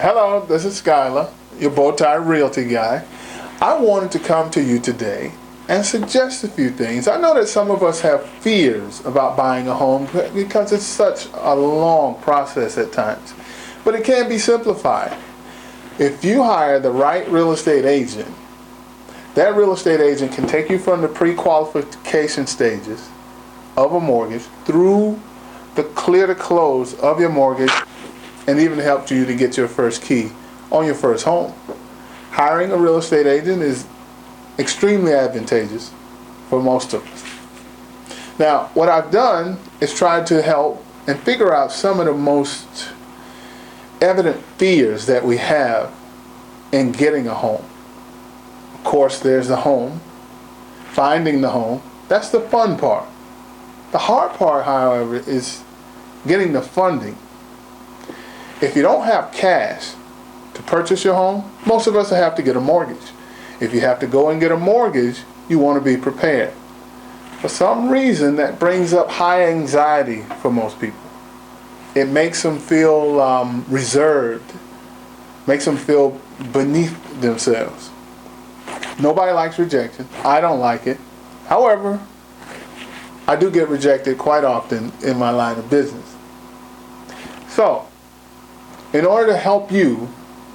Hello, this is Skylar, your Bowtie Realty guy. I wanted to come to you today and suggest a few things. I know that some of us have fears about buying a home because it's such a long process at times, but it can be simplified. If you hire the right real estate agent, that real estate agent can take you from the pre-qualification stages of a mortgage through the clear to close of your mortgage and even help you to get your first key on your first home. Hiring a real estate agent is extremely advantageous for most of us. Now, what I've done is tried to help and figure out some of the most evident fears that we have in getting a home. Of course, there's the home, finding the home. That's the fun part. The hard part, however, is getting the funding. If you don't have cash to purchase your home, most of us have to get a mortgage. If you have to go and get a mortgage, you want to be prepared. For some reason, that brings up high anxiety for most people. It makes them feel reserved, makes them feel beneath themselves. Nobody likes rejection. I don't like it. However, I do get rejected quite often in my line of business. So, in order to help you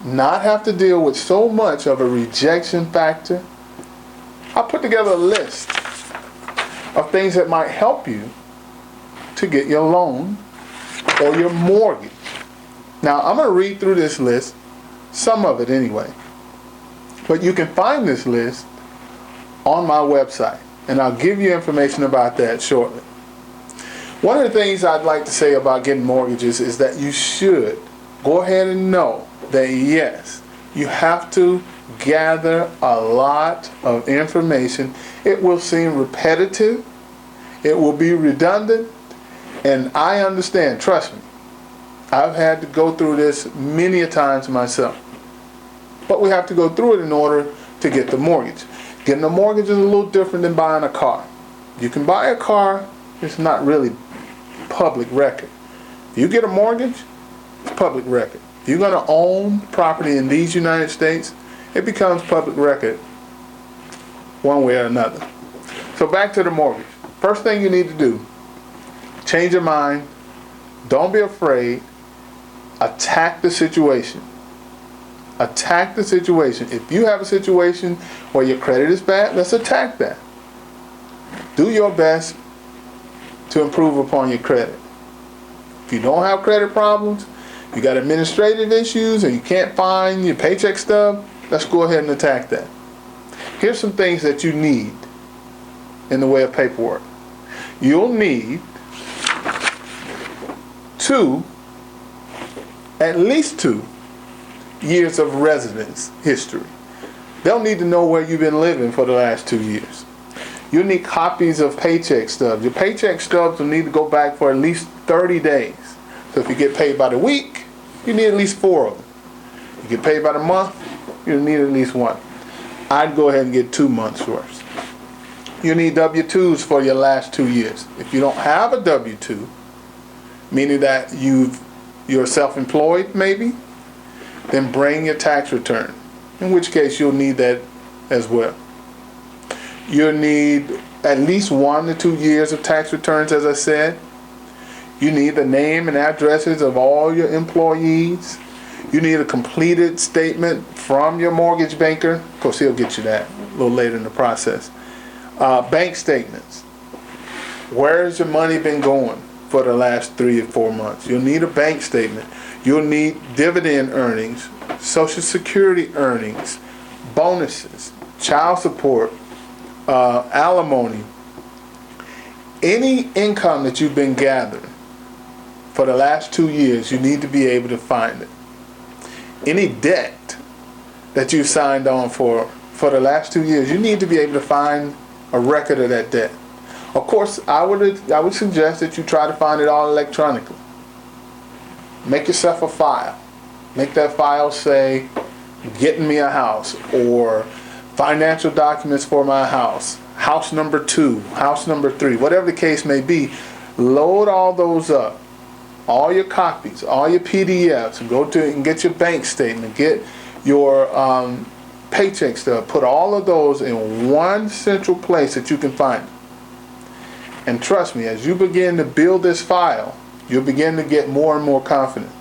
not have to deal with so much of a rejection factor, I put together a list of things that might help you to get your loan or your mortgage. Now, I'm going to read through this list, some of it anyway. But you can find this list on my website, and I'll give you information about that shortly. One of the things I'd like to say about getting mortgages is that you should go ahead and know that yes, you have to gather a lot of information. It will seem repetitive, it will be redundant, and I understand, trust me. I've had to go through this many a times myself. But we have to go through it in order to get the mortgage. Getting a mortgage is a little different than buying a car. You can buy a car, it's not really public record. If you get a mortgage, it's public record. If you're going to own property in these United States, it becomes public record one way or another. So back to the mortgage. First thing you need to do, change your mind. Don't be afraid. Attack the situation. Attack the situation. If you have a situation where your credit is bad, let's attack that. Do your best to improve upon your credit. If you don't have credit problems, you got administrative issues, and you can't find your paycheck stub, let's go ahead and attack that. Here's some things that you need in the way of paperwork. You'll need at least two years of residence history. They'll need to know where you've been living for the last 2 years. You'll need copies of paycheck stubs. Your paycheck stubs will need to go back for at least 30 days. So if you get paid by the week, you need at least 4 of them. You get paid by the month, you'll need at least 1. I'd go ahead and get 2 months worth. You need W-2s for your last 2 years. If you don't have a W-2, meaning that you're self-employed maybe, then bring your tax return, in which case you'll need that as well. You'll need at least 1 to 2 years of tax returns, as I said. You need the name and addresses of all your employees. You need a completed statement from your mortgage banker. Of course, he'll get you that a little later in the process. Bank statements. Where has your money been going for the last 3 or 4 months? You'll need a bank statement. You'll need dividend earnings, Social Security earnings, bonuses, child support, alimony. Any income that you've been gathering for the last 2 years, you need to be able to find it. Any debt that you signed on for the last 2 years, you need to be able to find a record of that debt. Of course, I would suggest that you try to find it all electronically. Make yourself a file. Make that file say, getting me a house, or financial documents for my house, house number 2, house number 3, whatever the case may be. Load all those up all your copies, all your PDFs, and go to and get your bank statement, get your paycheck stub, put all of those in one central place that you can find. And trust me, as you begin to build this file, you'll begin to get more and more confident.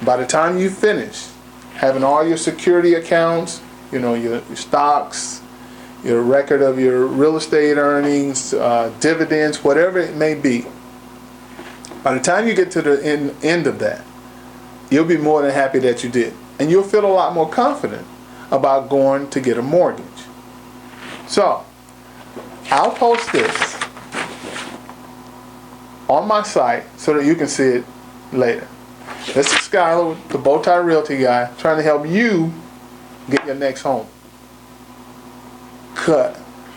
By the time you finish having all your security accounts, your stocks, your record of your real estate earnings, dividends, whatever it may be, by the time you get to the end of that, you'll be more than happy that you did. And you'll feel a lot more confident about going to get a mortgage. So, I'll post this on my site so that you can see it later. This is Skyler, the Bowtie Realty guy, trying to help you get your next home. Cut.